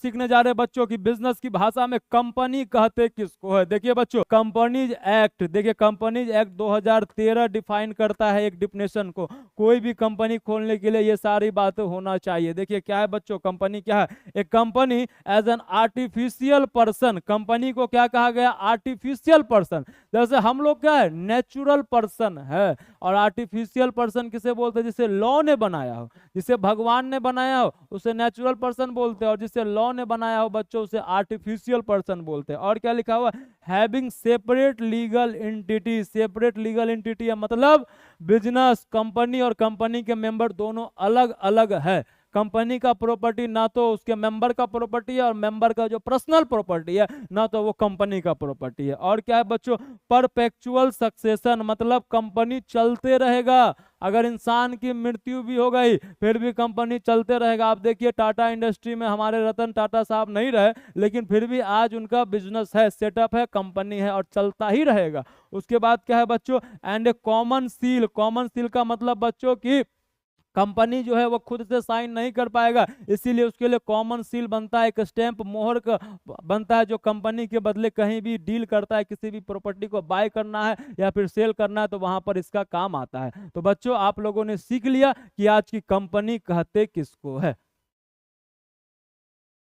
सीखने जा रहे हैं बच्चों की बिजनेस की भाषा में कंपनी कहते किसको है। देखिए बच्चों, कंपनीज एक्ट, देखिए कंपनीज एक्ट 2013 डिफाइन करता है एक डिफिनेशन को। कोई भी कंपनी खोलने के लिए ये सारी बातें होना चाहिए। देखिए क्या है बच्चों, कंपनी क्या है? एक company as an artificial person, company को क्या कहा गया? Artificial person. जैसे हम लोग क्या है? नेचुरल पर्सन है। और आर्टिफिशियल पर्सन किसे बोलते हैं? जिसे लॉ ने बनाया हो, जिसे भगवान ने बनाया हो उसे नेचुरल पर्सन बोलते हैं, और जिसे लॉ ने बनाया हो बच्चों उसे आर्टिफिशियल पर्सन बोलते हैं। और क्या लिखा हुआ? Having separate legal entity. Separate legal entity है मतलब बिजनेस, कंपनी और कंपनी के मेंबर दोनों अलग अलग है। कंपनी का प्रॉपर्टी ना तो उसके मेंबर का प्रॉपर्टी है, और मेंबर का जो पर्सनल प्रॉपर्टी है ना तो वो कंपनी का प्रॉपर्टी है। और क्या है बच्चों? परपेचुअल सक्सेशन, मतलब कंपनी चलते रहेगा। अगर इंसान की मृत्यु भी हो गई फिर भी कंपनी चलते रहेगा। आप देखिए टाटा इंडस्ट्री में हमारे रतन टाटा साहब नहीं रहे, लेकिन फिर भी आज उनका बिजनेस है, सेटअप है, कंपनी है और चलता ही रहेगा। उसके बाद क्या है बच्चों? And A common seal. Common seal का मतलब बच्चों की कंपनी जो है वो खुद से साइन नहीं कर पाएगा, इसीलिए उसके लिए कॉमन सील बनता है, एक स्टैंप मोहर का बनता है, जो कंपनी के बदले कहीं भी डील करता है, किसी भी प्रॉपर्टी को बाय करना है या फिर सेल करना है तो वहां पर इसका काम आता है। तो बच्चों आप लोगों ने सीख लिया कि आज की कंपनी कहते किसको है।